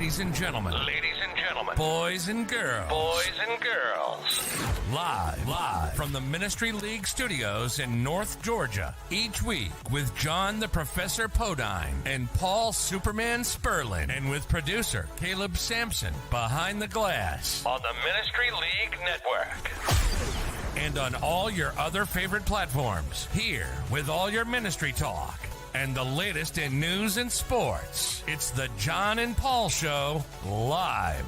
Ladies and gentlemen, boys and girls, live from the Ministry League studios in North Georgia, each week with John the Professor Podein and Paul Superman Spurlin, and with producer Caleb Sampson behind the glass on the Ministry League Network. And on all your other favorite platforms, here with all your ministry talk and the latest in news and sports. It's the John and Paul Show live.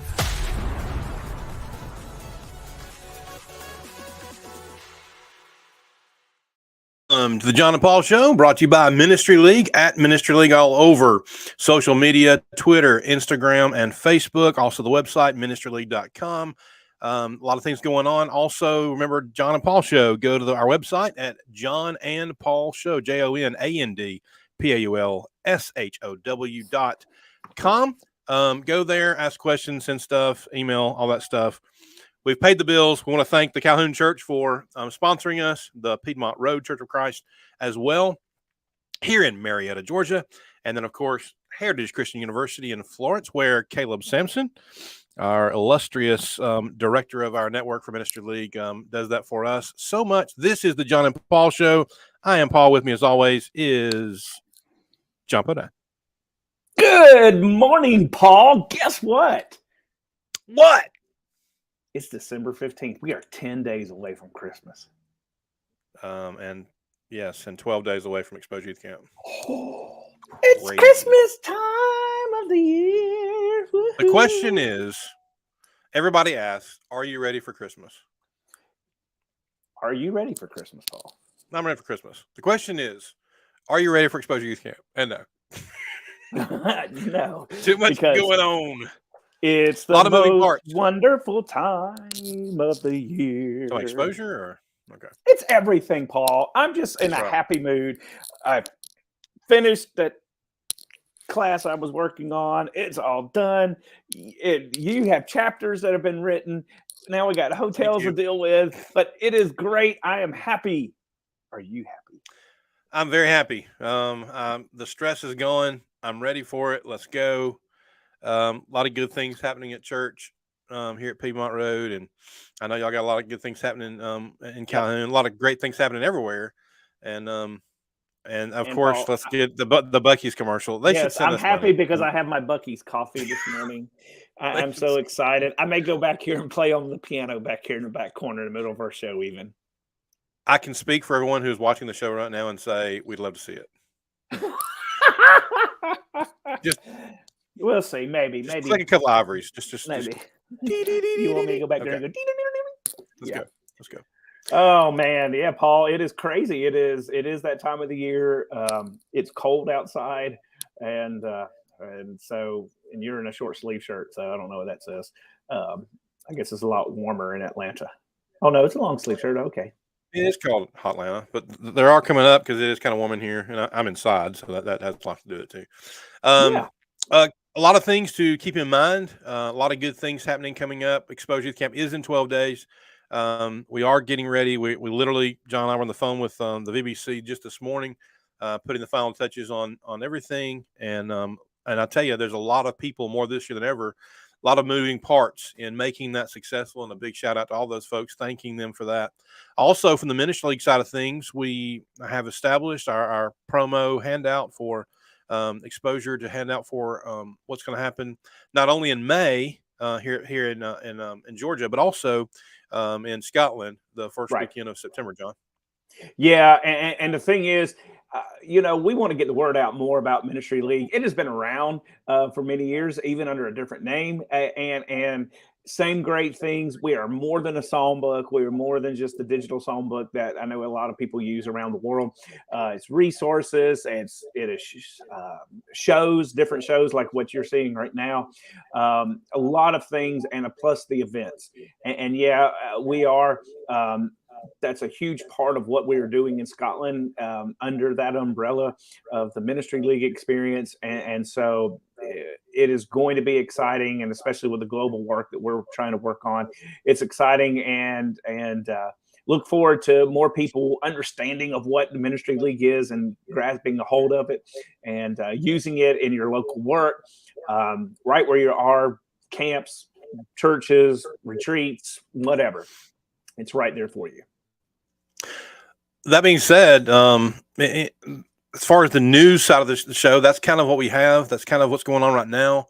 To the John and Paul Show, brought to you by Ministry League, at Ministry League all over social media, Twitter, Instagram, and Facebook. Also the website, ministryleague.com. A lot of things going on. Also, remember, John and Paul Show. Go to our website at John and Paul Show, JONANDPAULSHOW.com. Go there, ask questions, send stuff, email, all that stuff. We've paid the bills. We want to thank the Calhoun Church for sponsoring us, the Piedmont Road Church of Christ as well, here in Marietta, Georgia. And then, of course, Heritage Christian University in Florence, where Caleb Sampson, our illustrious director of our network for Ministry League, does that for us so much. This is the John and Paul Show. I am Paul. With me, as always, is John Podein. Good morning, Paul. Guess what? What? It's December 15th. We are 10 days away from Christmas. And 12 days away from Exposure Youth Camp. Oh, it's crazy. Christmas time of the year. Woo-hoo. The question is, everybody asks, are you ready for Christmas? Are you ready for Christmas, Paul? I'm ready for Christmas. The question is, are you ready for Exposure Youth Camp? And no. No. Too much going on. It's the most wonderful time of the year. So exposure or okay? It's everything, Paul. I'm just in a happy mood. I've finished that class I was working on. It's all done. You have chapters that have been written. Now we got hotels to deal with, but it is great. I am happy. Are you happy? I'm very happy. The stress is going. I'm ready for it. Let's go. A lot of good things happening at church here at Piedmont Road, and I know y'all got a lot of good things happening in Calhoun. A lot of great things happening everywhere, and of course, Paul, let's get the Buc-ee's commercial. I'm happy because I have my Buc-ee's coffee this morning. I'm so excited. I may go back here and play on the piano back here in the back corner in the middle of our show. Even I can speak for everyone who's watching the show right now and say we'd love to see it. Just. We'll see. Maybe. Just like a couple of ivories. Just maybe. You want me to go back there and go? Let's go. Oh man, yeah, Paul. It is crazy. It is that time of the year. It's cold outside, and you're in a short sleeve shirt, so I don't know what that says. I guess it's a lot warmer in Atlanta. Oh no, it's a long sleeve shirt. Okay. It is called Hotlanta, but they are coming up because it is kind of warm in here, and I'm inside, so that has a lot to do with it too. A lot of things to keep in mind. A lot of good things happening coming up. Exposure Youth Camp is in 12 days. We are getting ready. We literally, John and I were on the phone with the VBC just this morning, putting the final touches on everything. And I tell you, there's a lot of people more this year than ever. A lot of moving parts in making that successful, and a big shout out to all those folks, thanking them for that. Also, from the Ministry League side of things, we have established our promo handout for exposure to hand out for what's going to happen not only in May here in Georgia, but also in Scotland the first weekend of September, John. Yeah, and the thing is, we want to get the word out more about Ministry League. It has been around for many years, even under a different name, and same great things. We are more than a songbook. We are more than just the digital songbook that I know a lot of people use around the world. It's resources, and it is shows, different shows like what you're seeing right now. A lot of things, and plus the events. And we are. That's a huge part of what we are doing in Scotland under that umbrella of the Ministry League experience. And so it is going to be exciting, and especially with the global work that we're trying to work on, it's exciting. And look forward to more people understanding of what the ministry league is and grasping a hold of it and using it in your local work, right where you are, camps, churches, retreats, whatever. It's right there for you. That being said, as far as the news side of the show, that's kind of what we have. That's kind of what's going on right now.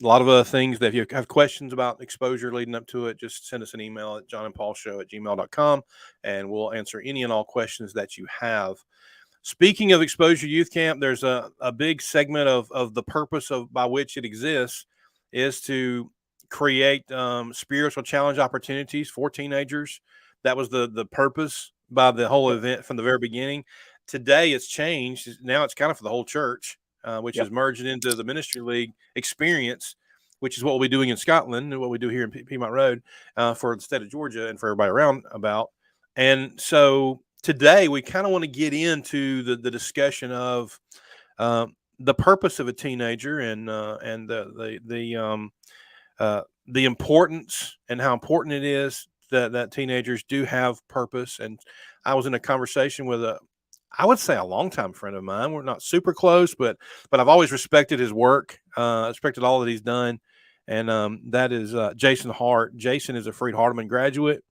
A lot of other things that if you have questions about exposure leading up to it, just send us an email at johnandpaulshow@gmail.com, and we'll answer any and all questions that you have. Speaking of Exposure Youth Camp, there's a big segment of the purpose by which it exists is to create spiritual challenge opportunities for teenagers. That was the purpose by the whole event from the very beginning. Today it's changed. Now it's kind of for the whole church. Which is merging into the Ministry League experience, which is what we'll be doing in Scotland and what we do here in Piedmont Road for the state of Georgia and for everybody around about. And so today we kind of want to get into the discussion of the purpose of a teenager and the importance and how important it is that teenagers do have purpose. And I was in a conversation with I would say a longtime friend of mine. We're not super close, but I've always respected his work, respected all that he's done. And that is Jason Hart. Jason is a Freed-Hardeman graduate.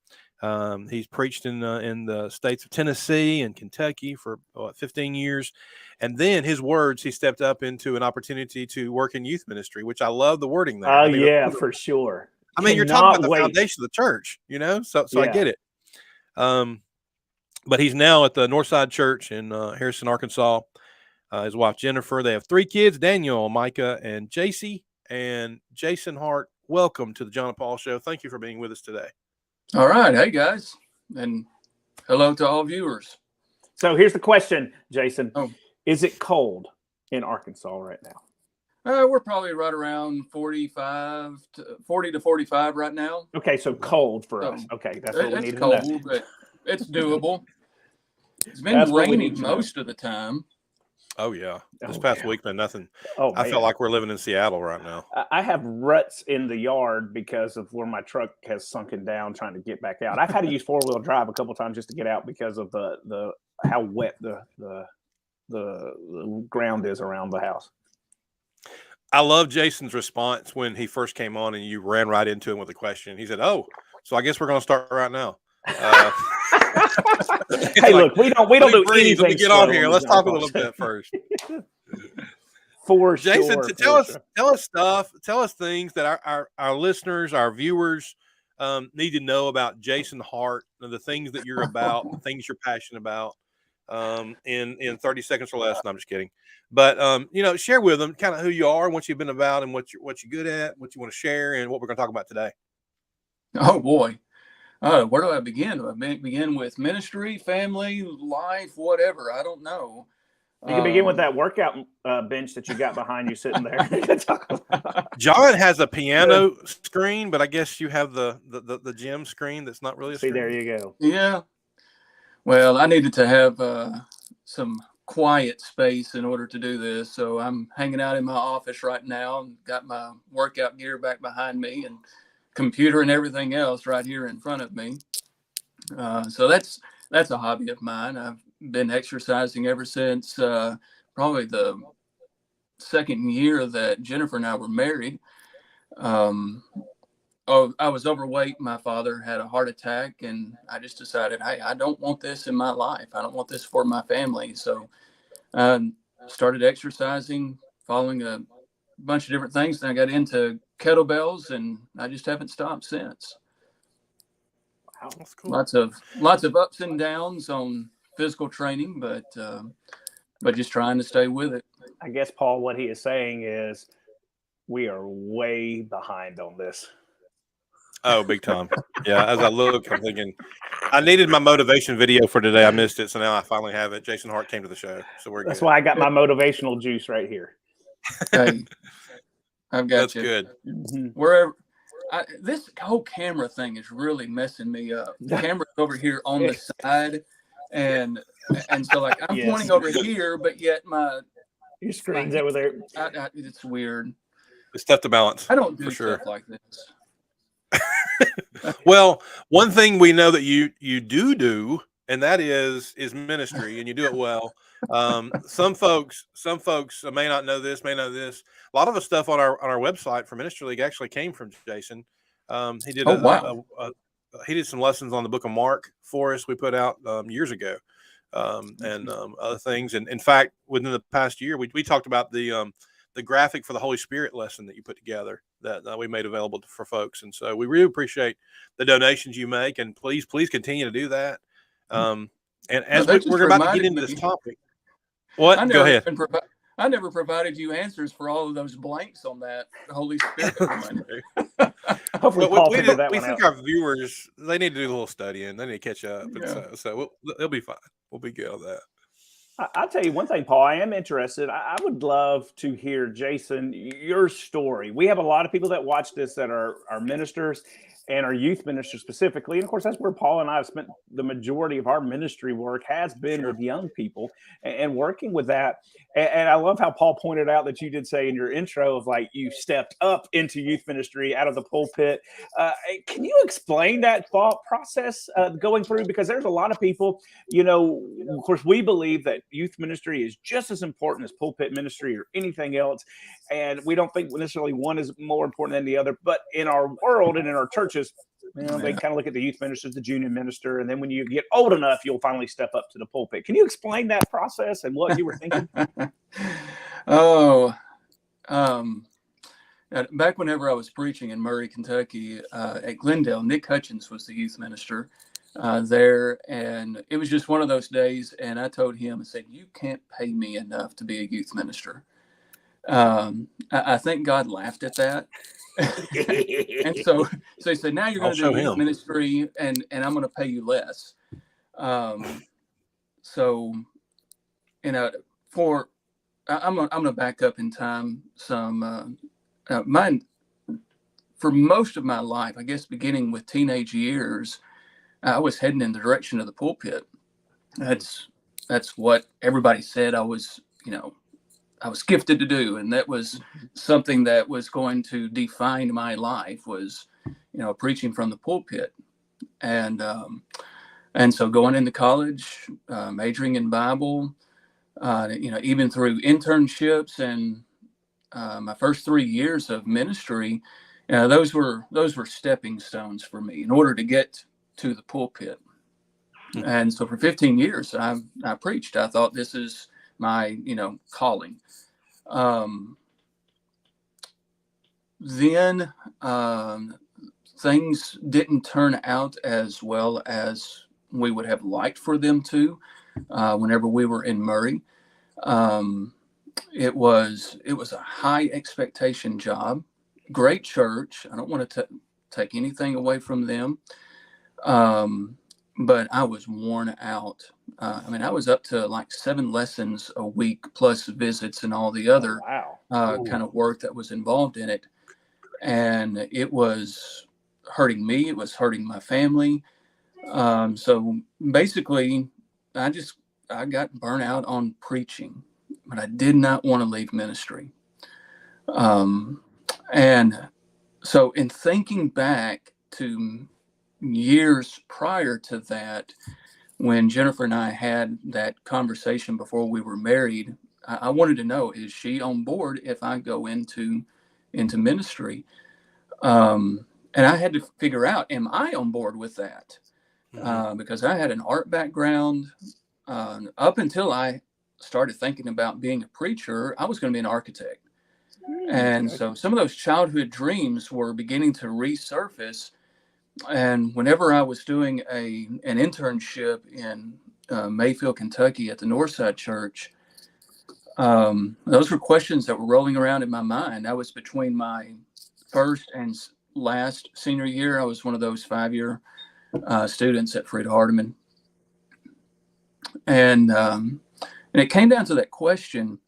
He's preached in the states of Tennessee and Kentucky for 15 years. And then his words, he stepped up into an opportunity to work in youth ministry, which I love the wording there. Oh, for sure. I mean, you're talking about the foundation of the church, so I get it. But he's now at the Northside Church in Harrison, Arkansas. His wife, Jennifer. They have 3 kids, Daniel, Micah, and JC. And Jason Hart, welcome to the John and Paul Show. Thank you for being with us today. All right. Hey, guys. And hello to all viewers. So here's the question, Jason. Oh. Is it cold in Arkansas right now? We're probably right around 40 to 45 right now. Okay, so cold for us. Okay, that's what we need to know. But it's doable. It's been raining most of the time. Oh, yeah. This past week, man, nothing. Oh, I felt like we're living in Seattle right now. I have ruts in the yard because of where my truck has sunken down trying to get back out. I've had to use 4-wheel drive a couple times just to get out because of the how wet the ground is around the house. I love Jason's response when he first came on and you ran right into him with a question. He said, "Oh, so I guess we're going to start right now." Hey, look, we don't do anything. Let me get on here. Let's talk a little bit first. For Jason, sure, tell us things that our listeners, our viewers need to know about Jason Hart, the things that you're about, the things you're passionate about. In 30 seconds or less. No, I'm just kidding. But share with them kind of who you are and what you've been about and what you're good at, what you want to share, and what we're going to talk about today. Oh boy. Where do I begin? Do I begin with ministry, family, life, whatever? I don't know. You can begin with that workout bench that you got behind you sitting there. John has a piano screen, but I guess you have the gym screen that's not really a screen. There you go. Yeah. Well, I needed to have some quiet space in order to do this. So I'm hanging out in my office right now and got my workout gear back behind me and computer and everything else right here in front of me. So that's a hobby of mine. I've been exercising ever since probably the second year that Jennifer and I were married. I was overweight. My father had a heart attack, and I just decided, hey, I don't want this in my life. I don't want this for my family. So I started exercising, following a bunch of different things. Then I got into kettlebells, and I just haven't stopped since. Wow, that's cool. Lots of ups and downs on physical training, but just trying to stay with it. I guess, Paul, what he is saying is we are way behind on this. Oh, big time. Yeah, as I look, I'm thinking I needed my motivation video for today. I missed it, so now I finally have it. Jason Hart came to the show, so we're good. That's why I got my motivational juice right here. Hey, I've got That's you. good. Mm-hmm. Wherever this whole camera thing is really messing me up. The camera's over here on the side, and so like I'm pointing over here, but yet your screen's over there. It's weird. It's tough to balance. I don't do for sure. stuff like this. Well, one thing we know that you do, and that is ministry, and you do it well. Some folks may not know this, may know this. A lot of the stuff on our website for Ministry League actually came from Jason. He did Oh, wow. he did some lessons on the Book of Mark for us. We put out years ago, and other things. And in fact, within the past year, we talked about the graphic for the Holy Spirit lesson that you put together that we made available for folks. And so we really appreciate the donations you make, and please continue to do that. And as That we're just about to get reminded into me. this topic, what? I Go never ahead. even I never provided you answers for all of those blanks on that Holy Spirit one. Hopefully, Well, Paul figured that we one think out. our viewers, they need to do a little studying. They need to catch up, and Yeah. so they'll be fine. We'll be good on that. I'll tell you one thing, Paul. I am interested. I would love to hear, Jason, your story. We have a lot of people that watch this that are ministers and our youth ministers specifically. And of course, that's where Paul and I have spent the majority of our ministry work has been Sure. with young people and working with that. And I love how Paul pointed out that you did say in your intro of like you stepped up into youth ministry out of the pulpit. Can you explain that thought process going through? Because there's a lot of people, of course, we believe that youth ministry is just as important as pulpit ministry or anything else. And we don't think necessarily one is more important than the other. But in our world and in our churches, they kind of look at the youth minister as the junior minister. And then when you get old enough, you'll finally step up to the pulpit. Can you explain that process and what you were thinking? Oh, back whenever I was preaching in Murray, Kentucky, at Glendale, Nick Hutchins was the youth minister there. And it was just one of those days. And I told him, I said, you can't pay me enough to be a youth minister. I think God laughed at that. And so he said, now you're going to do youth ministry and I'm going to pay you less. So, I'm going to back up in time some, for most of my life, I guess, beginning with teenage years, I was heading in the direction of the pulpit. That's what everybody said I was gifted to do. And that was something that was going to define my life was, preaching from the pulpit. And so going into college, majoring in Bible, even through internships and my first 3 years of ministry, those were stepping stones for me in order to get to the pulpit. And so for 15 years, I preached. I thought this is my, calling. Then things didn't turn out as well as we would have liked for them to. Whenever we were in Murray, it was a high expectation job, great church. I don't want to take anything away from them. But I was worn out. I was up to like 7 lessons a week plus visits and all the other kind of work that was involved in it. And it was hurting me. It was hurting my family. So basically, I got burnt out on preaching, but I did not want to leave ministry. And so in thinking back to years prior to that, when Jennifer and I had that conversation before we were married, I wanted to know, is she on board if I go into ministry? And I had to figure out, am I on board with that? Because I had an art background. Up until I started thinking about being a preacher, I was going to be an architect. And so some of those childhood dreams were beginning to resurface. And whenever I was doing an internship in Mayfield, Kentucky at the Northside Church, those were questions that were rolling around in my mind. I was between my first and last senior year. I was one of those 5-year students at Fred Hardeman. And it came down to that question,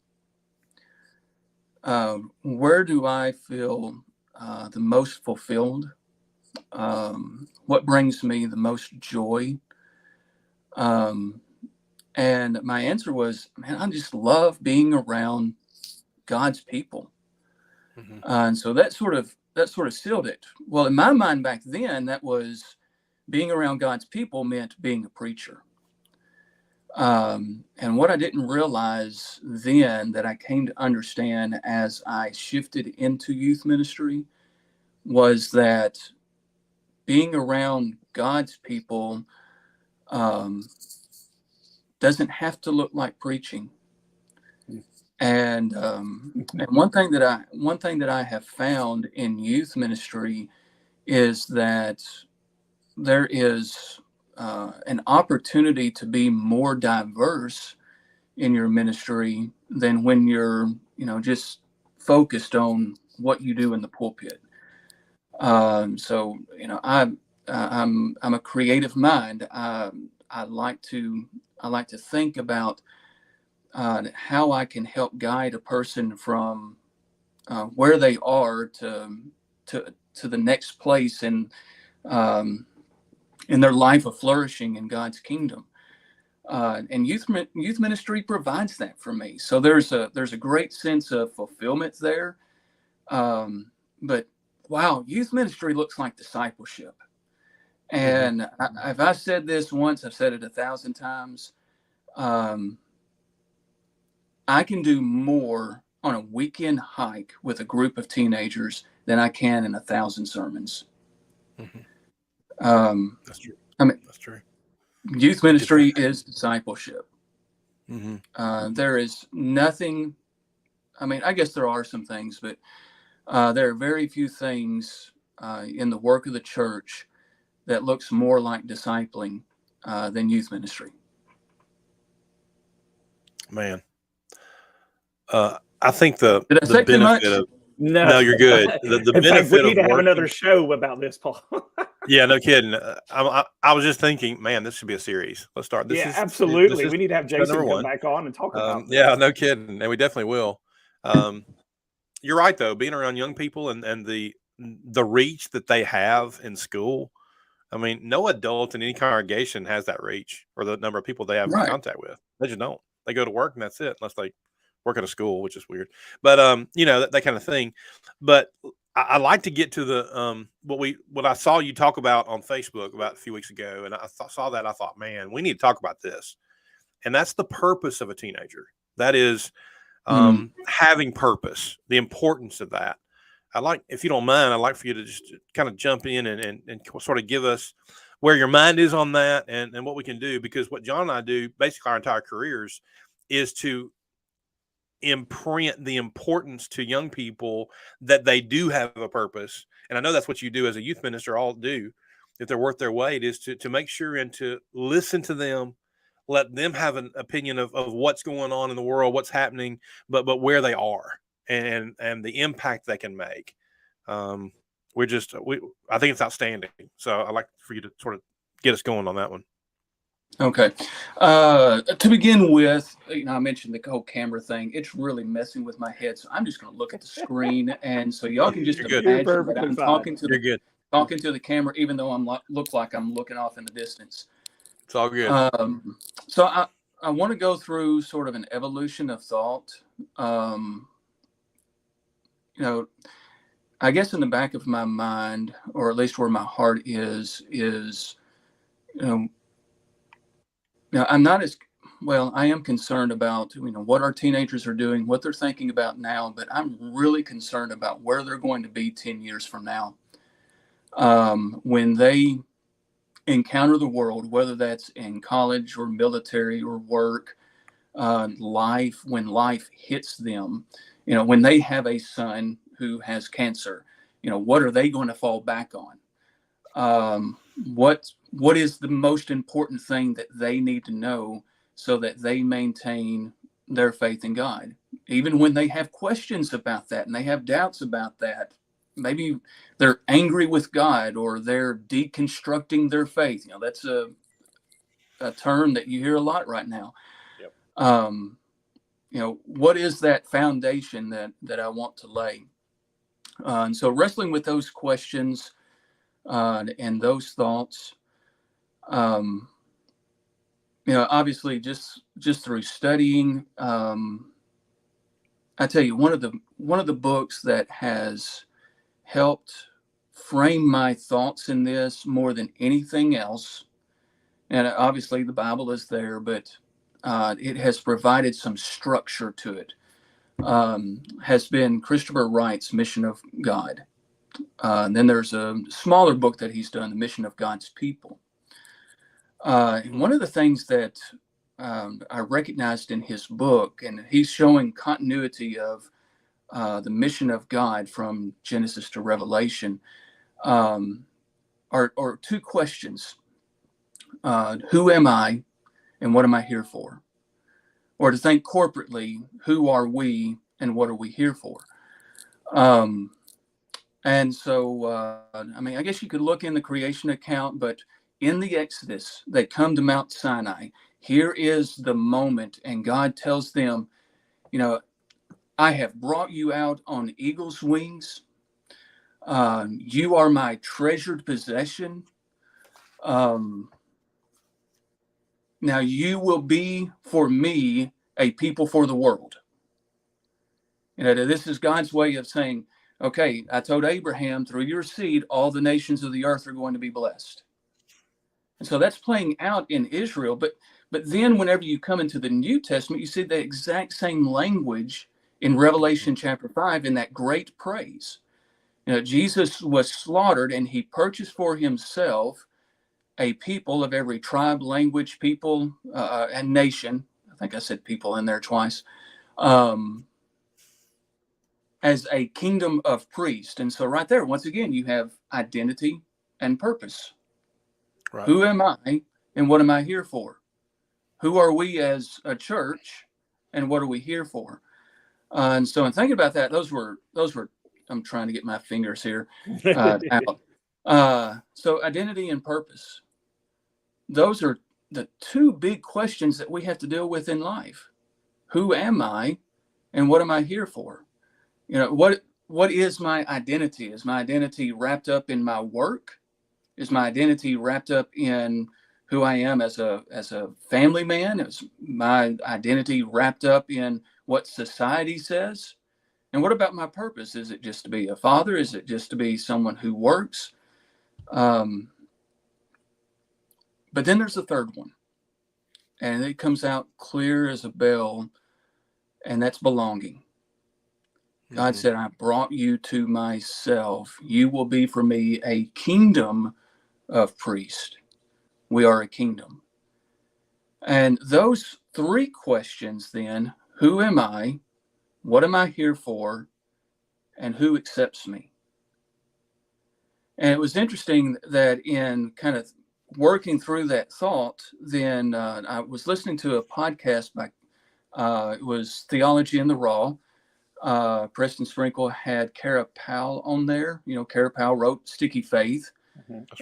where do I feel the most fulfilled? What brings me the most joy? And my answer was, man, I just love being around God's people. And so that sort of sealed it. Well, in my mind back then, that was being around God's people meant being a preacher. And what I didn't realize then, that I came to understand as I shifted into youth ministry, was that being around God's people doesn't have to look like preaching. And one thing that I have found in youth ministry is that there is an opportunity to be more diverse in your ministry than when you're, just focused on what you do in the pulpit. So, I'm a creative mind. I like to think about how I can help guide a person from where they are to the next place in their life of flourishing in God's kingdom. And youth ministry provides that for me. So there's a great sense of fulfillment there. But wow, youth ministry looks like discipleship. And if I've said this once, I've said it 1,000 times. I can do more on a weekend hike with a group of teenagers than I can in 1,000 sermons. That's true. That's true. Youth ministry is discipleship. There is nothing. I guess there are some things, but there are very few things in the work of the church that looks more like discipling than youth ministry. Man, I think the Did I say too much? benefit of no, you're good. The In fact, we benefit need of to have working, another show about this, Paul. yeah, no kidding. I was just thinking, man, this should be a series. Let's start. Absolutely. We need to have Jason number come one. back on and talk about this. Yeah, no kidding, and we definitely will. You're right though. Being around young people and the reach that they have in school. No adult in any congregation has that reach or the number of people they have contact with. They just don't. They go to work and that's it, unless they work at a school, which is weird. But that kind of thing. But I like to get to the what I saw you talk about on Facebook about a few weeks ago, and I saw that. I thought, man, we need to talk about this. And that's the purpose of a teenager. That is having purpose, the importance of that. If you don't mind, I'd like for you to just kind of jump in and sort of give us where your mind is on that and what we can do. Because what John and I do basically our entire careers is to imprint the importance to young people that they do have a purpose. And I know that's what you do as a youth minister, all do. If they're worth their weight, is to make sure and to listen to them, let them have an opinion of what's going on in the world, what's happening, but where they are. And the impact they can make. I think it's outstanding. So I'd like for you to sort of get us going on that one. Okay. To begin with, I mentioned the whole camera thing. It's really messing with my head. So I'm just going to look at the screen. And so y'all can just imagine that I'm talking to the camera, even though look like I'm looking off in the distance. It's all good. So I want to go through sort of an evolution of thought. I guess in the back of my mind, or at least where my heart is, I'm not as well. I am concerned about, what our teenagers are doing, what they're thinking about now, but I'm really concerned about where they're going to be 10 years from now. When they encounter the world, whether that's in college or military or work, when life hits them, when they have a son who has cancer, what are they going to fall back on? What is the most important thing that they need to know so that they maintain their faith in God? Even when they have questions about that and they have doubts about that, maybe they're angry with God or they're deconstructing their faith. That's a term that you hear a lot right now. Yep. What is that foundation that I want to lay? And so wrestling with those questions and those thoughts, obviously just through studying, I tell you, one of the books that has helped frame my thoughts in this more than anything else, and obviously the Bible is there, but it has provided some structure to it, has been Christopher Wright's Mission of God. And then there's a smaller book that he's done, The Mission of God's People. And one of the things that I recognized in his book, and he's showing continuity of the mission of God from Genesis to Revelation, are two questions. Who am I and what am I here for? Or to think corporately, who are we and what are we here for? And so, I mean, I guess you could look in the creation account, but in the Exodus, they come to Mount Sinai. Here is the moment, and God tells them, you know, I have brought you out on eagle's wings. You are my treasured possession. Now you will be for me a people for the world. You know, this is God's way of saying, okay, I told Abraham, through your seed, all the nations of the earth are going to be blessed. And so that's playing out in Israel. But then whenever you come into the New Testament, you see the exact same language in Revelation chapter 5 in that great praise. You know, Jesus was slaughtered and he purchased for himself a people of every tribe, language, people, and nation. I think I said people in there twice. As a kingdom of priests. And so right there, once again, you have identity and purpose. Right. Who am I and what am I here for? Who are we as a church and what are we here for? And so in thinking about that, those were, I'm trying to get my fingers here out. So identity and purpose. Those are the two big questions that we have to deal with in life. Who am I and what am I here for? You know, what is my identity? Is my identity wrapped up in my work? Is my identity wrapped up in who I am as a family man? Is my identity wrapped up in what society says? And what about my purpose? Is it just to be a father? Is it just to be someone who works? But then there's the third one, and it comes out clear as a bell, and that's belonging. God said, I brought you to myself. You will be for me a kingdom of priests. We are a kingdom. And those three questions then, who am I? What am I here for? And who accepts me? And it was interesting that in kind of working through that thought, then I was listening to a podcast by, it was Theology in the Raw. Preston Sprinkle had Kara Powell on there. You know, Kara Powell wrote Sticky Faith.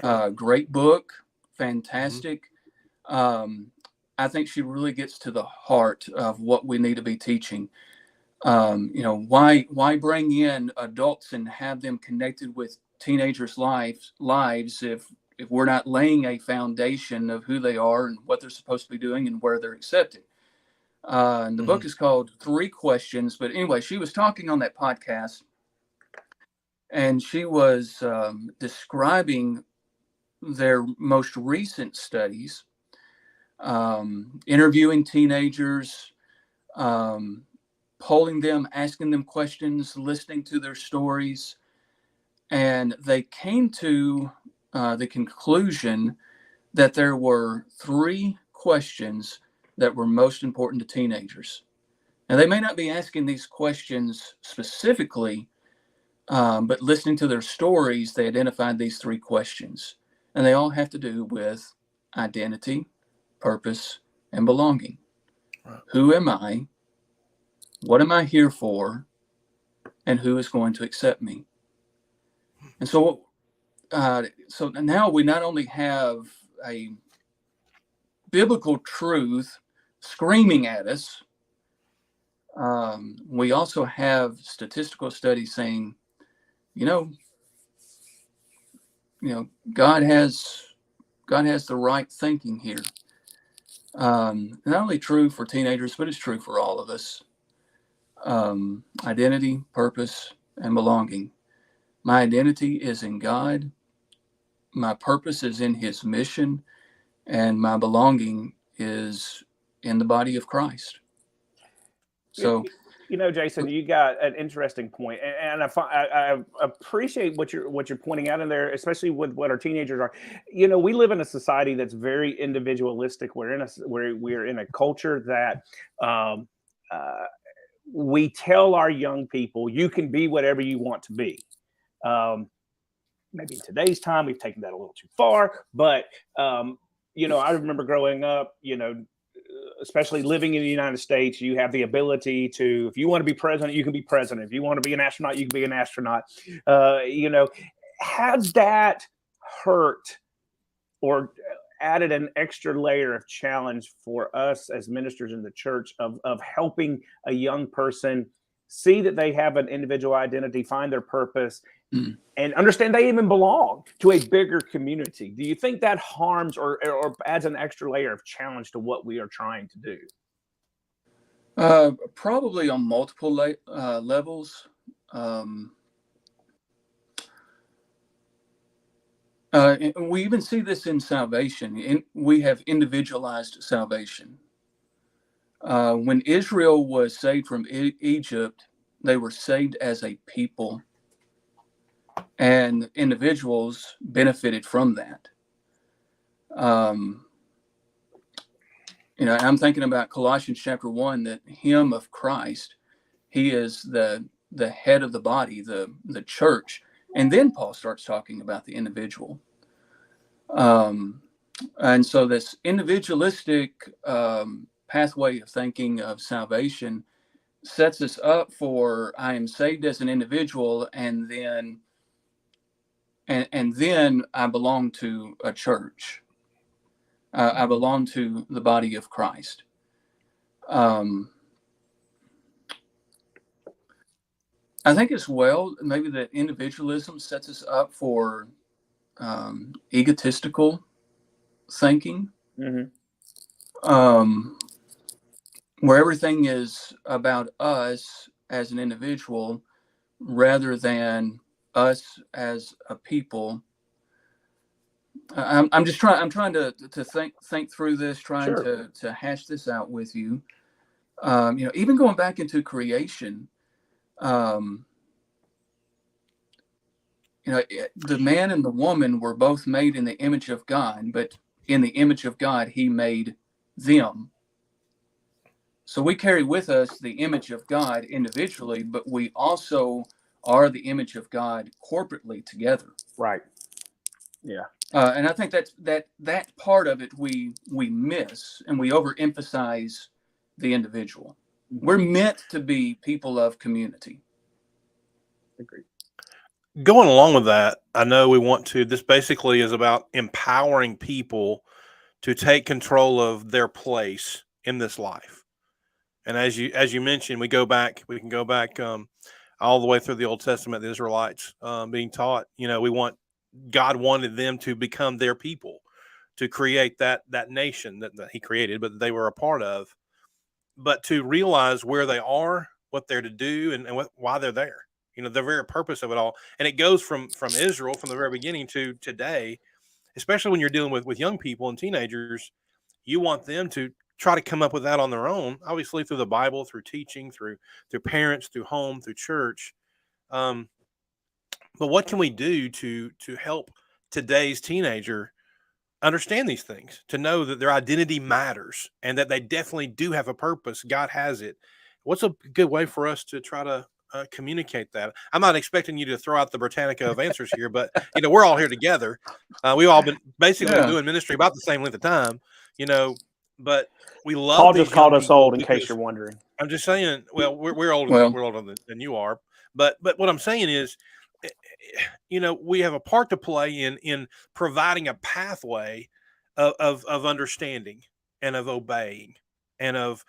Right. Great book, fantastic. I think she really gets to the heart of what we need to be teaching. You know, why bring in adults and have them connected with teenagers' lives if we're not laying a foundation of who they are and what they're supposed to be doing and where they're accepted. And the book is called Three Questions. But anyway, she was talking on that podcast, and she was describing their most recent studies, interviewing teenagers, polling them, asking them questions, listening to their stories. And they came to the conclusion that there were three questions that were most important to teenagers. Now, they may not be asking these questions specifically, but listening to their stories, they identified these three questions. And they all have to do with identity, purpose, and belonging. Right. Who am I? What am I here for? And who is going to accept me? And so now we not only have a biblical truth screaming at us, we also have statistical studies saying, you know, God has the right thinking here. Not only true for teenagers, but it's true for all of us. Identity, purpose, and belonging. My identity is in God. My purpose is in his mission, and my belonging is in the body of Christ. So, Jason, you got an interesting point, and I appreciate what you're pointing out in there, especially with what our teenagers are. We live in a society that's very individualistic. We're in a culture that we tell our young people, you can be whatever you want to be. Maybe in today's time, we've taken that a little too far, but I remember growing up, especially living in the United States, you have the ability to, if you want to be president, you can be president. If you want to be an astronaut, you can be an astronaut. Has that hurt or added an extra layer of challenge for us as ministers in the church of helping a young person see that they have an individual identity, find their purpose, and understand they even belong to a bigger community? Do you think that harms or adds an extra layer of challenge to what we are trying to do? Probably on multiple levels. And we even see this in salvation. We have individualized salvation. When Israel was saved from Egypt, they were saved as a people, and individuals benefited from that. I'm thinking about Colossians chapter 1, that him of Christ, he is the head of the body, the church. And then Paul starts talking about the individual. And so this individualistic pathway of thinking of salvation sets us up for, I am saved as an individual, and then I belong to a church. I belong to the body of Christ. I think as well, maybe that individualism sets us up for egotistical thinking, where everything is about us as an individual rather than us as a people. I'm trying to think through this, trying to hash this out with you. Even going back into creation, the man and the woman were both made in the image of God, but in the image of God, he made them. So we carry with us the image of God individually, but we also are the image of God corporately together. Right. Yeah. And I think that part of it we miss, and we overemphasize the individual. We're meant to be people of community. Agreed. Going along with that, I know we want to, this basically is about empowering people to take control of their place in this life. And as you mentioned, we can go back all the way through the Old Testament, the Israelites being taught, God wanted them to become their people, to create that nation that he created, but they were a part of, but to realize where they are, what they're to do, and why they're there. The very purpose of it all. And it goes from Israel from the very beginning to today, especially when you're dealing with young people and teenagers. You want them to try to come up with that on their own, obviously through the Bible, through teaching, through parents, through home, through church. But what can we do to help today's teenager understand these things, to know that their identity matters and that they definitely do have a purpose? God has it. What's a good way for us to try to communicate that? I'm not expecting you to throw out the Britannica of answers here, but we're all here together. We've all been basically doing ministry about the same length of time, but we love. Paul just called us old, in case you're wondering. I'm just saying. Well, we're older. We're older than you are. But what I'm saying is, we have a part to play in providing a pathway of understanding and of obeying and of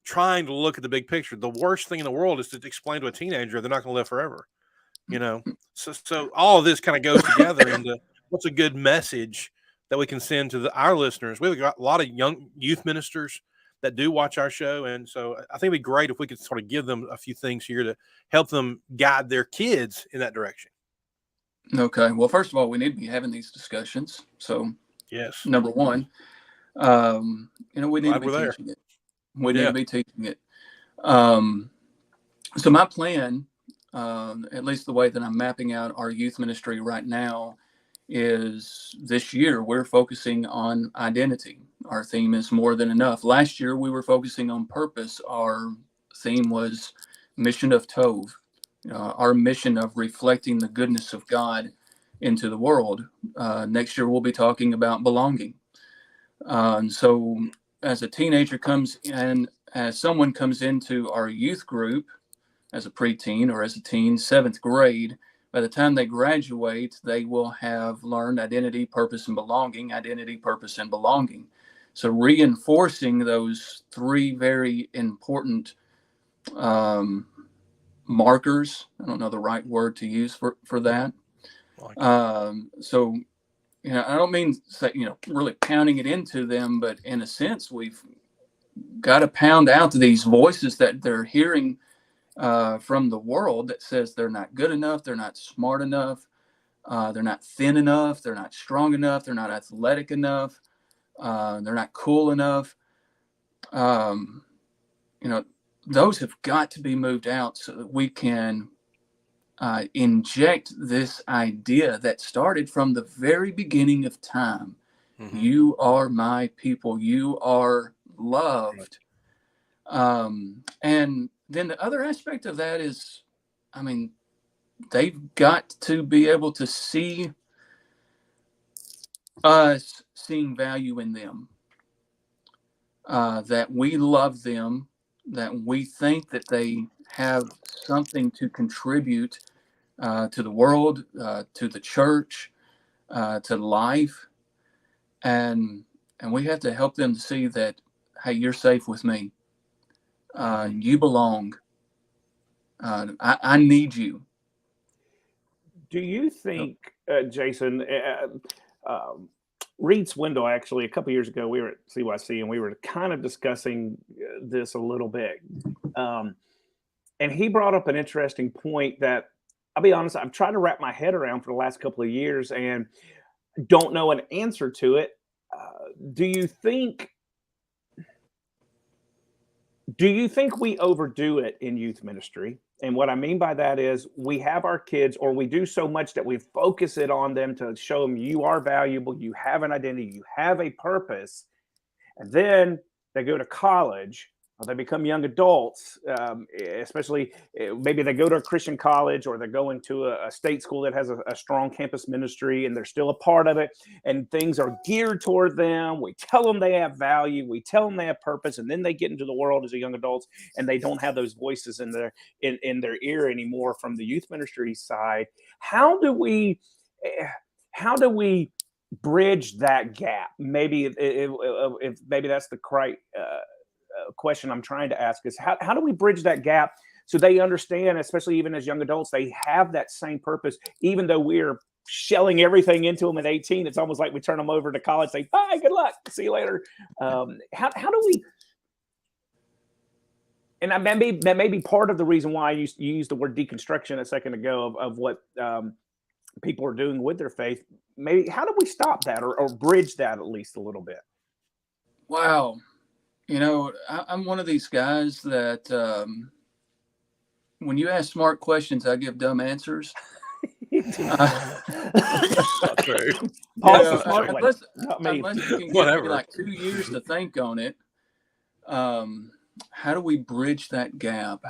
trying to look at the big picture. The worst thing in the world is to explain to a teenager they're not going to live forever. So all of this kind of goes together into what's a good message that we can send to our listeners. We've got a lot of young youth ministers that do watch our show. And so I think it'd be great if we could sort of give them a few things here to help them guide their kids in that direction. Okay. Well, first of all, we need to be having these discussions. So, yes, number one, we need to be teaching it. We need to be teaching it. So my plan, at least the way that I'm mapping out our youth ministry right now, is this year we're focusing on identity. Our theme is more than enough. Last year we were focusing on purpose. Our theme was mission of Tov, our mission of reflecting the goodness of God into the world. Next year we'll be talking about belonging. And so as a teenager comes in, as someone comes into our youth group as a preteen or as a teen, 7th grade, by the time they graduate, they will have learned identity, purpose, and belonging, identity, purpose, and belonging. So reinforcing those 3 very important markers. I don't know the right word to use for that. So, I don't mean say, really pounding it into them, but in a sense, we've got to pound out these voices that they're hearing from the world that says they're not good enough, they're not smart enough, they're not thin enough, they're not strong enough, they're not athletic enough, they're not cool enough. Those have got to be moved out so that we can inject this idea that started from the very beginning of time. Mm-hmm. You are my people. You are loved. And then the other aspect of that is, they've got to be able to see us seeing value in them, that we love them, that we think that they have something to contribute to the world, to the church, to life. And we have to help them to see that, hey, you're safe with me. You belong. I need you. Do you think, Jason, Reed Swindle, actually, a couple years ago, we were at CYC and we were kind of discussing this a little bit. And he brought up an interesting point that, I'll be honest, I've tried to wrap my head around for the last couple of years and don't know an answer to it. Do you think we overdo it in youth ministry? And what I mean by that is we have our kids, or we do so much that we focus it on them to show them you are valuable, you have an identity, you have a purpose. And then they go to college, or they become young adults, especially maybe they go to a Christian college, or they're going to a state school that has a strong campus ministry and they're still a part of it, and things are geared toward them. We tell them they have value, we tell them they have purpose, and then they get into the world as a young adults and they don't have those voices in their ear anymore from the youth ministry side. How do we bridge that gap? Maybe if maybe that's the correct question I'm trying to ask is how do we bridge that gap so they understand, especially even as young adults, they have that same purpose, even though we're shelling everything into them at 18. It's almost like we turn them over to college, say, bye, good luck, see you later. How do we, and that may be part of the reason why you used the word deconstruction a second ago of what people are doing with their faith. Maybe how do we stop that or bridge that at least a little bit? Wow. I'm one of these guys that when you ask smart questions, I give dumb answers. Unless you can give me like 2 years to think on it, how do we bridge that gap?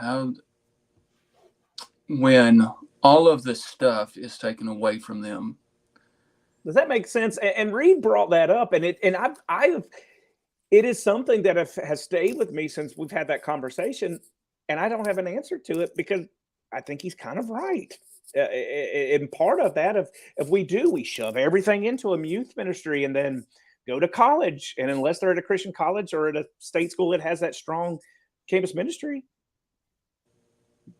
When all of the stuff is taken away from them? Does that make sense? And Reed brought that up, and it is something that has stayed with me since we've had that conversation, and I don't have an answer to it because I think he's kind of right. And part of that, if we shove everything into a youth ministry and then go to college, and unless they're at a Christian college or at a state school that has that strong campus ministry,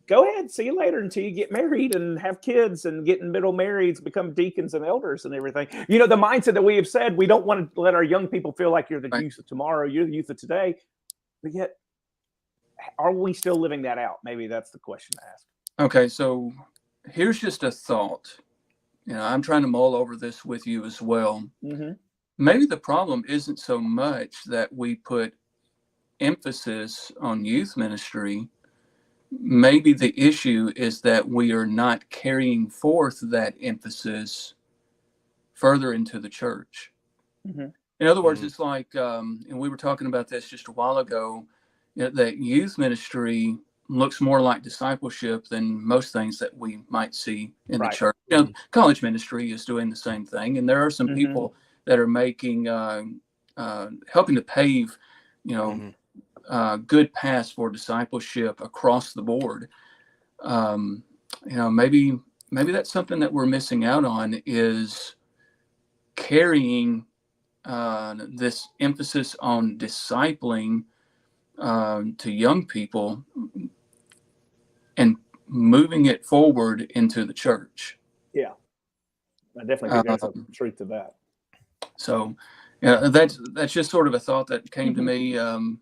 go ahead, see you later until you get married and have kids and get in middle marrieds, become deacons and elders and everything. The mindset that we have said, we don't want to let our young people feel like you're the youth of tomorrow, you're the youth of today. but yet, are we still living that out? Maybe that's the question to ask. Okay, so here's just a thought. I'm trying to mull over this with you as well. Mm-hmm. Maybe the problem isn't so much that we put emphasis on youth ministry. Maybe the issue is that we are not carrying forth that emphasis further into the church. Mm-hmm. In other words, it's like, and we were talking about this just a while ago, that youth ministry looks more like discipleship than most things that we might see in the church. College ministry is doing the same thing, and there are some people that are making, helping to pave, good paths for discipleship across the board. Maybe that's something that we're missing out on, is carrying this emphasis on discipling to young people and moving it forward into the church. Yeah, I definitely think there's a truth to that. So, that's just sort of a thought that came to me. So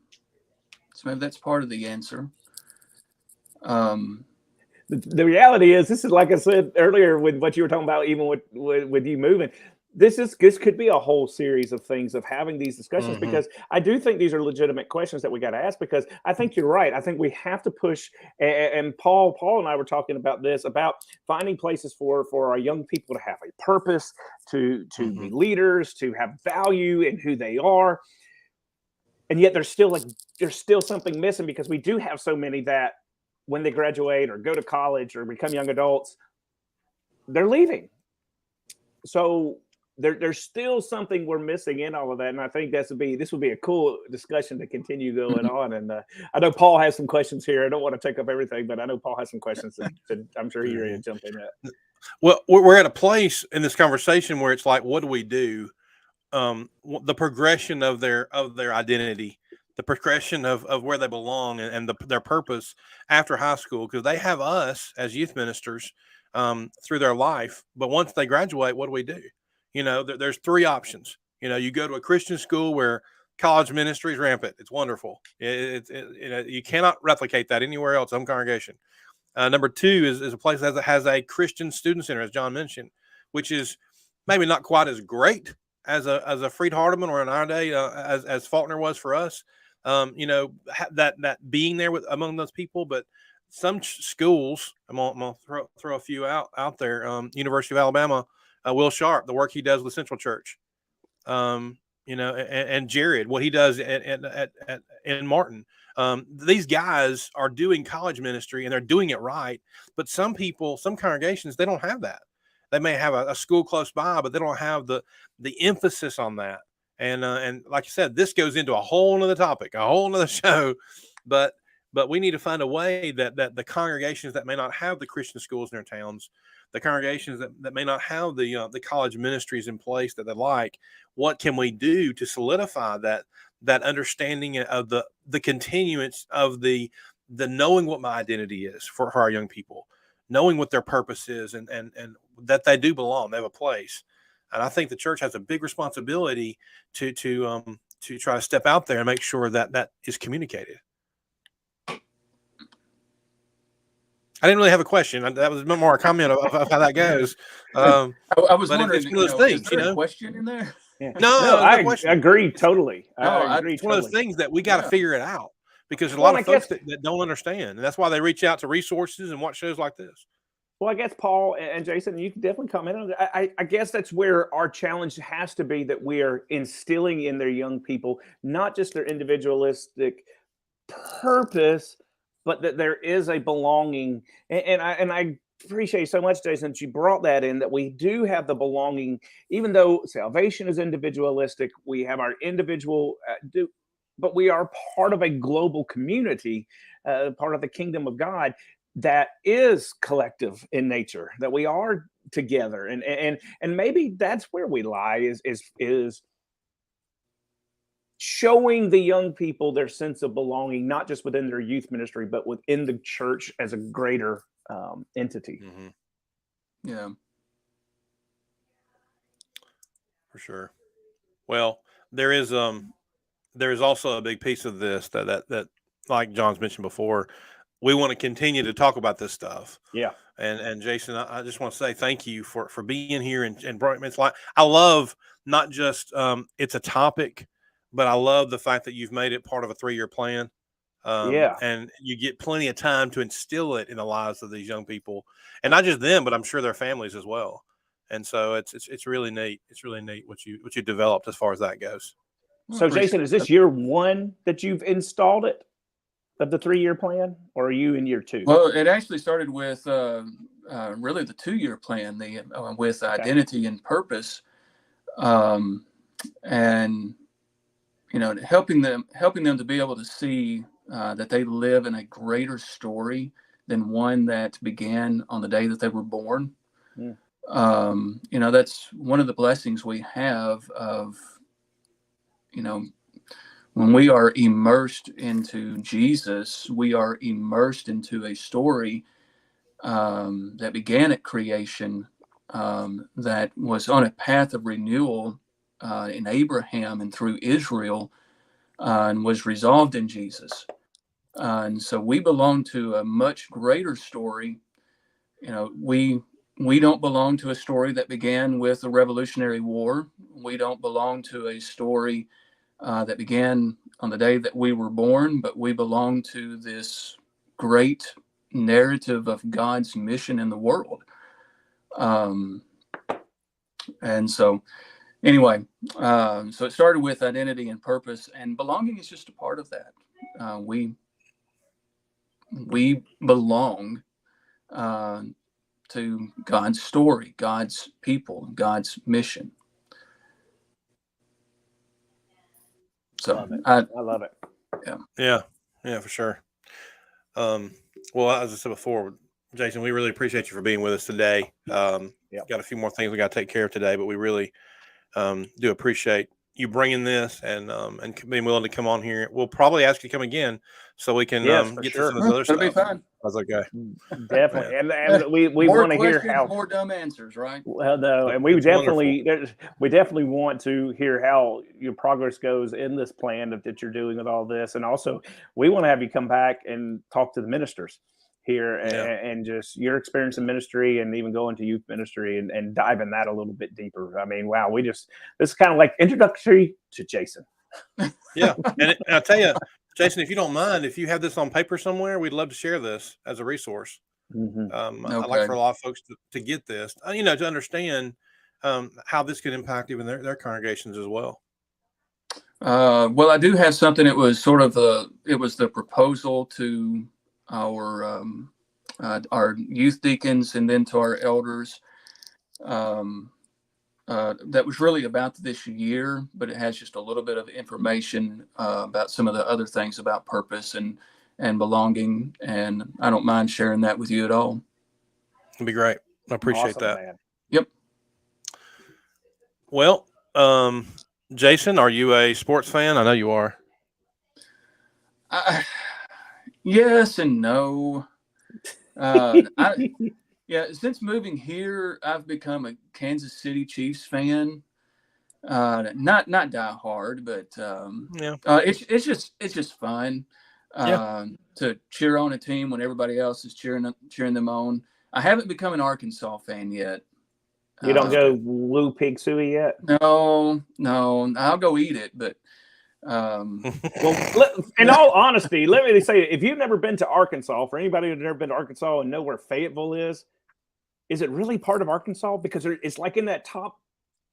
maybe that's part of the answer. The reality is, this is, like I said earlier with what you were talking about, even with you moving. This could be a whole series of things, of having these discussions, because I do think these are legitimate questions that we got to ask, because I think you're right. I think we have to push, and Paul and I were talking about this, about finding places for our young people to have a purpose, to be leaders, to have value in who they are. And yet there's still something missing, because we do have so many that when they graduate or go to college or become young adults, they're leaving. So there's still something we're missing in all of that. And I think this would be a cool discussion to continue going on. And I know Paul has some questions here. I don't want to take up everything, but I know Paul has some questions that I'm sure he's ready to jump in at. Well, we're at a place in this conversation where it's like, what do we do? The progression of their identity, the progression of where they belong, and their purpose after high school, because they have us as youth ministers through their life. But once they graduate, what do we do? There's three options. You go to a Christian school where college ministry is rampant. It's wonderful. You cannot replicate that anywhere else. Some congregation. Number two is a place that has a Christian student center, as John mentioned, which is maybe not quite as great as a Freed Hardeman or in our day as Faulkner was for us. That being there among those people. But some schools, I'm gonna throw a few out there. University of Alabama, Will Sharp, the work he does with Central Church, and Jared, what he does in Martin. These guys are doing college ministry, and they're doing it right. But some congregations, they don't have that. They may have a school close by, but they don't have the emphasis on that. And like I said, this goes into a whole nother topic, a whole nother show. But we need to find a way that the congregations that may not have the Christian schools in their towns, the congregations that may not have the college ministries in place that they like, what can we do to solidify that understanding of the continuance of the knowing what my identity is for our young people, knowing what their purpose is, and that they do belong, they have a place. And I think the church has a big responsibility to try to step out there and make sure that is communicated. I didn't really have a question. That was more a comment of how that goes. I was wondering, it's one of those things, is there a question in there? Yeah. No, I agree totally. It's one of those things that we got to figure it out, because there's a lot of folks that don't understand, and that's why they reach out to resources and watch shows like this. Well, I guess Paul and Jason, you can definitely comment on it. I guess that's where our challenge has to be, that we are instilling in their young people not just their individualistic purpose, but that there is a belonging. And I appreciate so much, Jason, that you brought that in, that we do have the belonging, even though salvation is individualistic. We have our individual, but we are part of a global community, part of the kingdom of God that is collective in nature, that we are together. And maybe that's where we lie, is showing the young people their sense of belonging, not just within their youth ministry, but within the church as a greater entity. Mm-hmm. Yeah, for sure. Well, there is there's also a big piece of this that like John's mentioned before, we want to continue to talk about this stuff. Yeah. And Jason, I just want to say thank you for being here and brought it's like I love not just it's a topic, but I love the fact that you've made it part of a 3-year plan. And you get plenty of time to instill it in the lives of these young people, and not just them, but I'm sure their families as well. And so it's really neat. It's really neat what you developed as far as that goes. So Jason, is this year 1 that you've installed it of the 3-year plan, or are you in year 2? Well, it actually started with really the 2-year plan, with identity and purpose, and helping them to be able to see that they live in a greater story than one that began on the day that they were born. That's one of the blessings we have of, when we are immersed into Jesus, we are immersed into a story that began at creation, that was on a path of renewal in Abraham and through Israel, and was resolved in Jesus. And so we belong to a much greater story. We don't belong to a story that began with the Revolutionary War. We don't belong to a story that began on the day that we were born, but we belong to this great narrative of God's mission in the world. And so anyway, so it started with identity and purpose, and belonging is just a part of that. We belong to God's story, God's people, God's mission. So I love it. Yeah, for sure. Well, as I said before, Jason, we really appreciate you for being with us today. Got a few more things we got to take care of today, but we really do appreciate you bringing this and being willing to come on here. We'll probably ask you to come again so we can get to some of this other stuff. It'll be fun. That's okay. Definitely. And we want to hear how more dumb answers, right? Well, no, and we definitely want to hear how your progress goes in this plan that you're doing with all this. And also we want to have you come back and talk to the ministers here and just your experience in ministry, and even go into youth ministry and dive in that a little bit deeper. I mean, wow, this is kind of like introductory to Jason. Yeah. And I'll tell you, Jason, if you don't mind, if you have this on paper somewhere, we'd love to share this as a resource. Mm-hmm. I'd like for a lot of folks to get this, to understand how this could impact even their congregations as well. Well, I do have something. It was sort of the proposal to our youth deacons and then to our elders. That was really about this year, but it has just a little bit of information about some of the other things about purpose and belonging. And I don't mind sharing that with you at all. It'd be great. I appreciate that. Man. Yep. Well, Jason, are you a sports fan? I know you are. Yes and no. Since moving here, I've become a Kansas City Chiefs fan. Not die hard, but it's just fun to cheer on a team when everybody else is cheering them on. I haven't become an Arkansas fan yet. You don't go Woo Pig Suey yet? No, I'll go eat it, but. Well, in all honesty, let me say, if you've never been to Arkansas, for anybody who's never been to Arkansas and know where Fayetteville is it really part of Arkansas? Because it's like in that top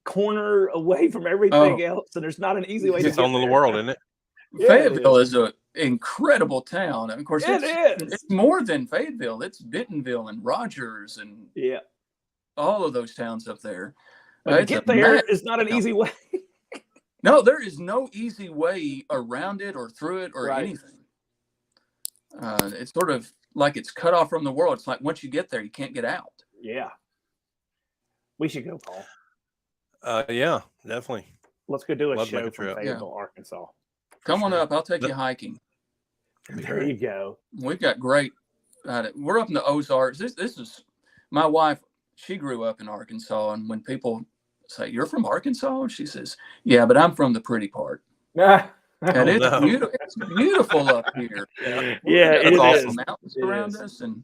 corner away from everything else, and there's not an easy way to get on the world, isn't it? Fayetteville is an incredible town. And of course, it's more than Fayetteville. It's Bentonville and Rogers and all of those towns up there. But to get there is not an easy way. No, there is no easy way around it or through it or anything. It's sort of like it's cut off from the world. It's like once you get there, you can't get out. Yeah. We should go, Paul. Yeah, definitely. Let's go do a show from Fayetteville, Arkansas. Come on up. I'll take you hiking. There you go. We've got great. We're up in the Ozarks. This is my wife. She grew up in Arkansas, and when people say, "You're from Arkansas?" she says, "Yeah, but I'm from the pretty part." And Oh, it's no. beautiful. It's beautiful up here. Yeah, We've it got is. some mountains It around is. us, and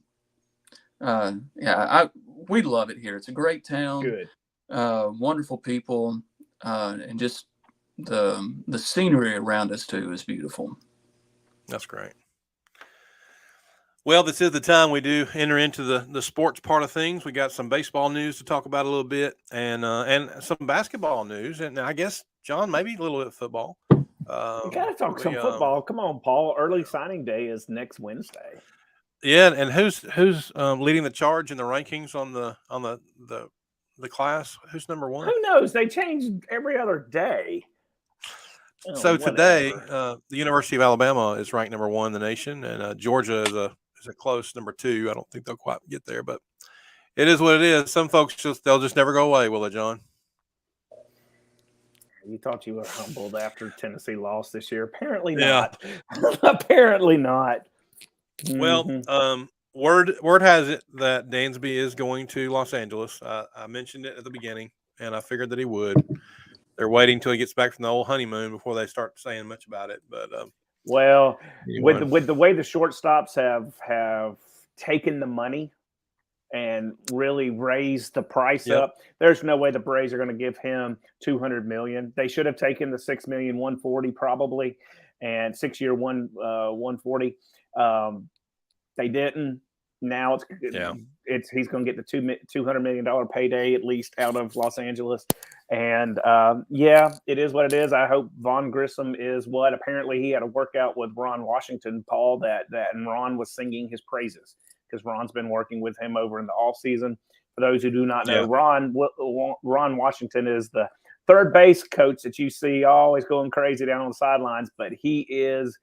we love it here. It's a great town. Good. Wonderful people, and just the scenery around us too is beautiful. That's great. Well, this is the time we do enter into the sports part of things. We got some baseball news to talk about a little bit, and some basketball news, and I guess John, maybe a little bit of football. We got to talk some football. Come on, Paul. Early signing day is next Wednesday. Yeah, and who's leading the charge in the rankings on the class? Who's number one? Who knows? They change every other day. So today, the University of Alabama is ranked number one in the nation, and Georgia is a close number two. I don't think they'll quite get there, but it is what it is. Some folks they'll just never go away, will they, John? You thought you were humbled after Tennessee lost this year. Apparently not. Apparently not. Well, word has it that Dansby is going to Los Angeles. I mentioned it at the beginning, and I figured that he would. They're waiting until he gets back from the old honeymoon before they start saying much about it. But anyway. with the way the shortstops have taken the money and really raised the price up, there's no way the Braves are going to give him $200 million. They should have taken the $6 million, 140 probably, and 6 year 140. They didn't. Now he's going to get the $200 million payday at least out of Los Angeles. And it is what it is. I hope Vaughn Grissom is what apparently he had a workout with Ron Washington, Paul, and Ron was singing his praises because Ron's been working with him over in the off season. For those who do not know, Ron Washington is the third base coach that you see always going crazy down on the sidelines, but he is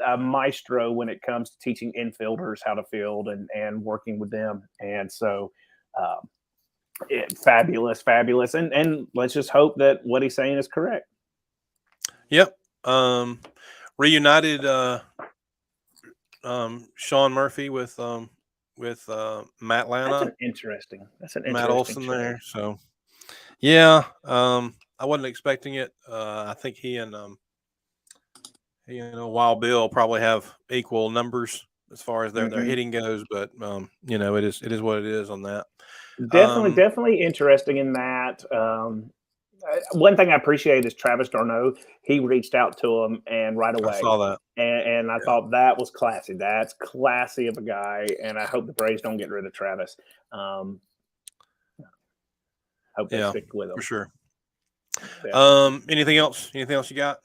a maestro when it comes to teaching infielders how to field and working with them. And so fabulous. And let's just hope that what he's saying is correct. Yep. Reunited Sean Murphy with Matt Lana. That's an interesting Matt Olson trade there. So yeah, I wasn't expecting it. I think he and Wild Bill probably have equal numbers as far as their hitting goes, but it is what it is on that. Definitely interesting in that. One thing I appreciate is Travis d'Arnaud. He reached out to him and right away. I saw that. And I thought that was classy. That's classy of a guy. And I hope the Braves don't get rid of Travis. Hope they stick with him. For sure. Yeah. Anything else? Anything else you got?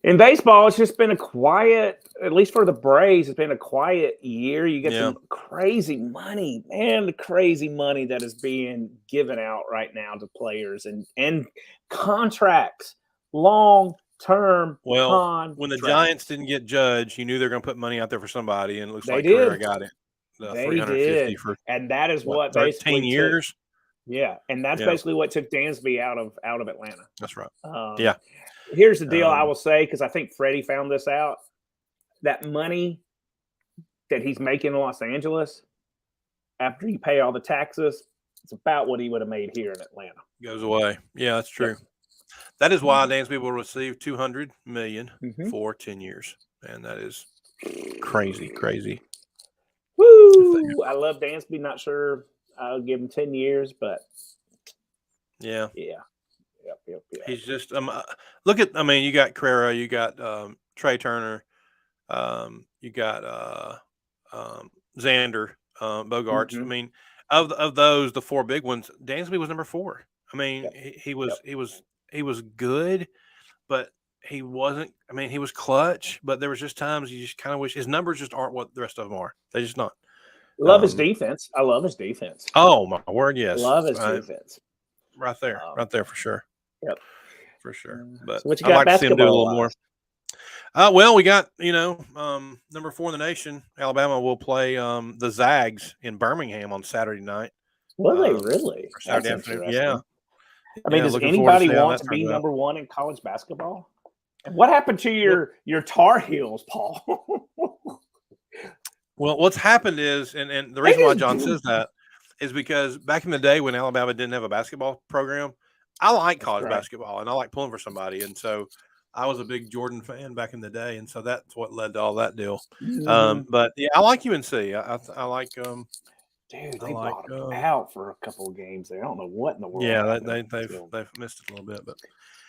In baseball, it's just been a quiet, at least for the Braves, it's been a quiet year. You get some crazy money, man, the crazy money that is being given out right now to players and contracts, long-term contracts. When the Giants didn't get Judge, you knew they were going to put money out there for somebody, and it looks like Carrera got it. They did. And that is what 13 years. And that's basically what took Dansby out of Atlanta. That's right. Here's the deal I will say, because I think Freddie found this out. That money that he's making in Los Angeles, after you pay all the taxes, it's about what he would have made here in Atlanta. Goes away. Yeah, that's true. That is why Dansby will receive $200 million for 10 years. And that is crazy. Woo! I love Dansby. Not sure I'll give him 10 years, but yeah. Yep. He's just look at. I mean, you got Carrera, you got Trey Turner, you got Xander, Bogarts. I mean, of those, the four big ones, Dansby was number 4. I mean, he was good, but he wasn't. I mean, he was clutch, but there was just times you just kind of wish his numbers just aren't what the rest of them are. They're just not. Love his defense. I love his defense. Oh my word, yes. Love his defense. Right there for sure. Yep, for sure. But so what you got? I'd like to see him do a little more. Well, we got number 4 in the nation. Alabama will play the Zags in Birmingham on Saturday night. Will they really? Saturday afternoon. Yeah. I mean, does anybody want to be number 1 in college basketball? And what happened to your Tar Heels, Paul? Well, what's happened is, and the reason why John says that is because back in the day when Alabama didn't have a basketball program, I like college basketball and I like pulling for somebody. And so I was a big Jordan fan back in the day, and so that's what led to all that deal. But yeah, I like UNC. I like Dude, I they like bought them out for a couple of games there. I don't know what in the world. yeah, happened. they've missed it a little bit, but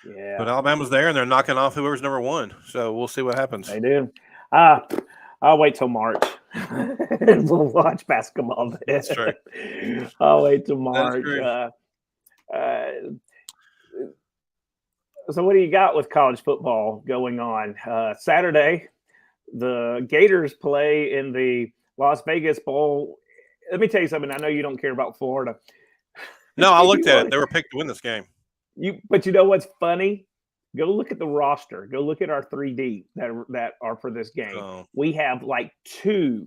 Yeah, Alabama's there and they're knocking off whoever's number 1. So we'll see what happens. they do. I'll wait till March. We'll watch basketball. That's true. I'll wait till March. That's true. So what do you got with college football going on? Saturday, the Gators play in the Las Vegas Bowl. Let me tell you something. I know you don't care about Florida. No, I looked at it. They were picked to win this game. But you know what's funny? Go look at the roster. Go look at our 3D that are for this game. Oh. We have like 2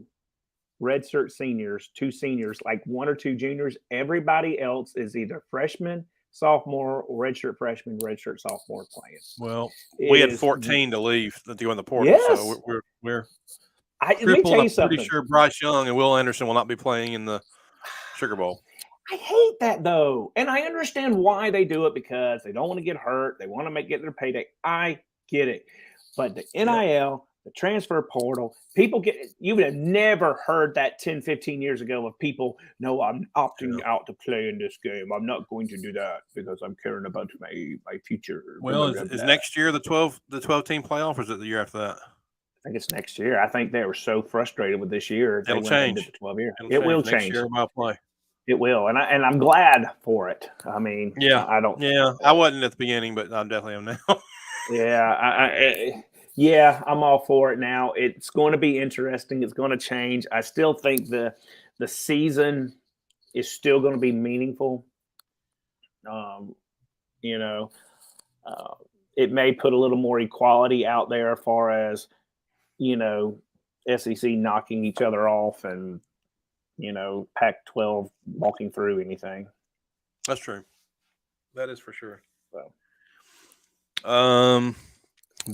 redshirt seniors, 2 seniors, like 1 or 2 juniors. Everybody else is either freshman, sophomore, or redshirt freshman, redshirt sophomore playing. Well, we had 14 to leave to go in the portal. Yes. So we're let me tell you something. Pretty sure Bryce Young and Will Anderson will not be playing in the Sugar Bowl. I hate that though. And I understand why they do it, because they don't want to get hurt. They want to get their payday. I get it. But the NIL, the transfer portal, you would have never heard that 10, 15 years ago of people, no, I'm opting out to play in this game. I'm not going to do that because I'm caring about my future. Well, is next year the 12 team playoff, or is it the year after that? I think it's next year. I think they were so frustrated with this year. It'll change. The 12 year. It will change. change. Next year we'll play. It will, and I'm glad for it. I mean, I don't. Yeah, I wasn't at the beginning, but I definitely am now. Yeah, I'm all for it now. It's going to be interesting. It's going to change. I still think the season is still going to be meaningful. It may put a little more equality out there as far as, SEC knocking each other off and, Pac-12 walking through anything. That's true. That is for sure. So,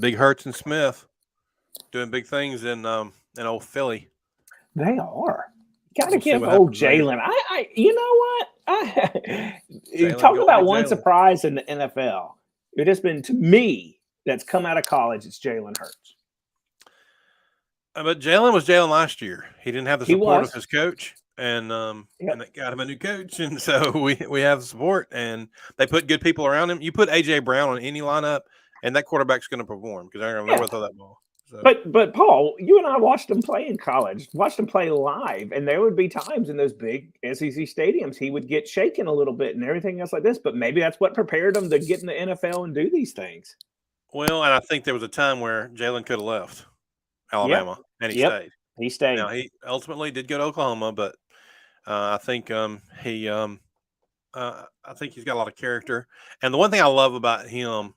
Big Hurts and Smith doing big things in old Philly. They are. Got to give old Jalen. You know what? Talking about one surprise in the NFL. It has been, to me, that's come out of college. It's Jalen Hurts. But Jalen was Jalen last year. He didn't have the support of his coach, and they got him a new coach, and so we have support, and they put good people around him. You put A.J. Brown on any lineup, and that quarterback's going to perform because they're going to know where to throw that ball. So. But Paul, you and I watched him play in college, watched him play live, and there would be times in those big SEC stadiums he would get shaken a little bit and everything else like this. But maybe that's what prepared him to get in the NFL and do these things. Well, and I think there was a time where Jalen could have left Alabama, and he stayed. He stayed. Now, he ultimately did go to Oklahoma, but I think he's got a lot of character. And the one thing I love about him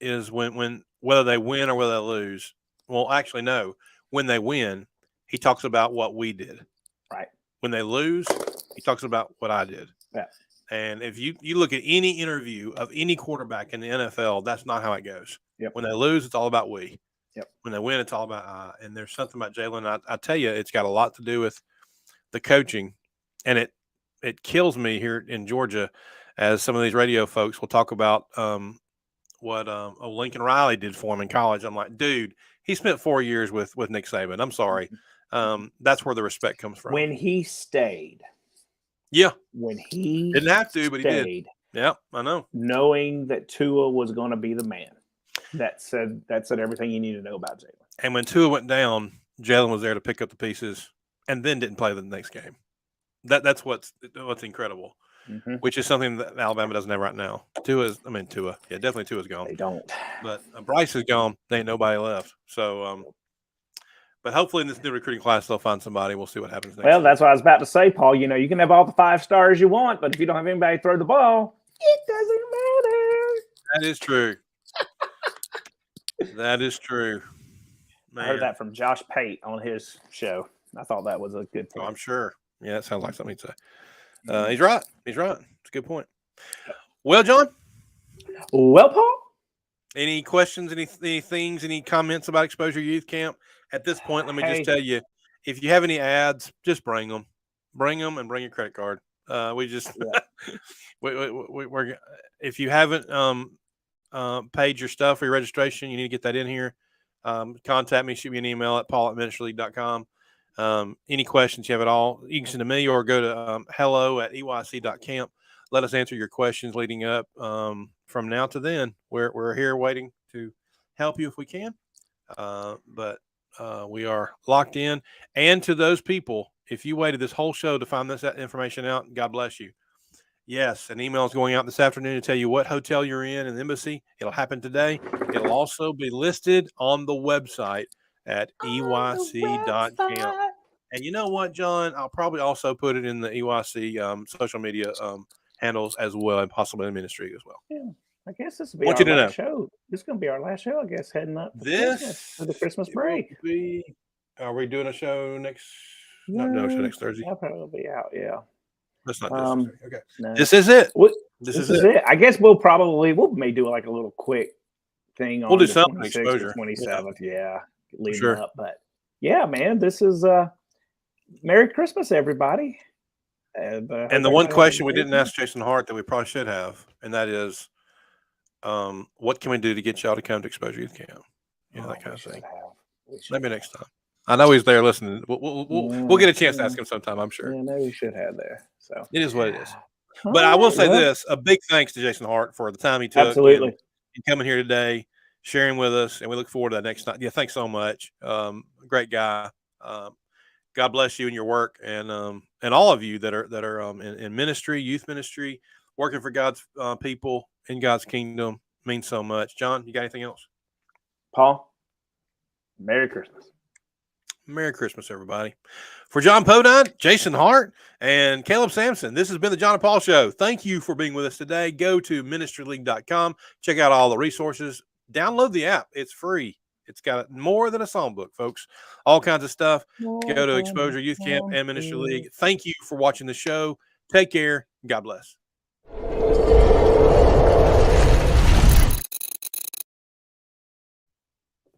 is when whether they win or whether they lose. Well, actually, no. When they win, he talks about what we did. Right. When they lose, he talks about what I did. Yeah. And if you look at any interview of any quarterback in the NFL, that's not how it goes. Yep. When they lose, it's all about we. Yep. When they win, it's all about I. And there's something about Jalen. I tell you, it's got a lot to do with the coaching. And it kills me here in Georgia as some of these radio folks will talk about what Lincoln Riley did for him in college. I'm like, dude, he spent 4 years with Nick Saban. I'm sorry. That's where the respect comes from. When he stayed. Yeah. When he didn't have to, but he did. Yeah, I know. Knowing that Tua was going to be the man. That said everything you need to know about Jalen. And when Tua went down, Jalen was there to pick up the pieces and then didn't play the next game. That's what's incredible. Mm-hmm. Which is something that Alabama doesn't have right now. Tua. Yeah, definitely Tua's gone. They don't. But Bryce is gone. There ain't nobody left. So, but hopefully in this new recruiting class, they'll find somebody. We'll see what happens next. Well, that's what I was about to say, Paul. You can have all the 5 stars you want, but if you don't have anybody to throw the ball, it doesn't matter. That is true. That is true. Man. I heard that from Josh Pate on his show. I thought that was a good point. Oh, I'm sure. Yeah, that sounds like something he'd say. He's right. It's a good point. Well, John. Well, Paul. Any questions, any things, any comments about Exposure Youth Camp? At this point, let me just tell you, if you have any ads, just bring them. Bring them and bring your credit card. We're if you haven't paid your stuff for your registration, you need to get that in here. Contact me, shoot me an email at paul@ministryleague.com. Any questions you have at all, you can send to me or go to hello@eyc.camp. Let us answer your questions leading up from now to then. We're here waiting to help you if we can. But we are locked in. And to those people, if you waited this whole show to find this information out, God bless you. Yes, an email is going out this afternoon to tell you what hotel you're in the embassy. It'll happen today. It'll also be listed on the website at eyc.camp. And you know what, John? I'll probably also put it in the EYC social media handles as well, and possibly in ministry as well. Yeah, I guess this will be our last show. This is going to be our last show, I guess, heading up for the Christmas break. Are we doing a show next? No show next Thursday. I'll probably be out. Yeah. That's not this. Okay. No. This is it. This is it. I guess we may do like a little quick thing on the 26th or 27th. Yeah. Leading up. But yeah, man, this is Merry Christmas, everybody. And the one question we didn't ask Jason Hart that we probably should have, and that is, what can we do to get y'all to come to Exposure Youth Camp? That kind of thing. Maybe next time. I know he's there listening. We'll get a chance to ask him sometime, I'm sure. Yeah, maybe we should have there. So it is what it is. But I will say this: a big thanks to Jason Hart for the time he took. Absolutely. And coming here today, sharing with us, and we look forward to that next time. Yeah, thanks so much. Great guy. God bless you and your work, and all of you that are in ministry, youth ministry, working for God's people in God's kingdom means so much. John, you got anything else? Paul, Merry Christmas. Merry Christmas, everybody. For John Podein, Jason Hart, and Caleb Sampson, this has been the John and Paul Show. Thank you for being with us today. Go to ministryleague.com. Check out all the resources. Download the app. It's free. It's got more than a songbook, folks. All kinds of stuff. Go to Exposure Youth Camp and Ministry League. Thank you for watching the show. Take care. God bless.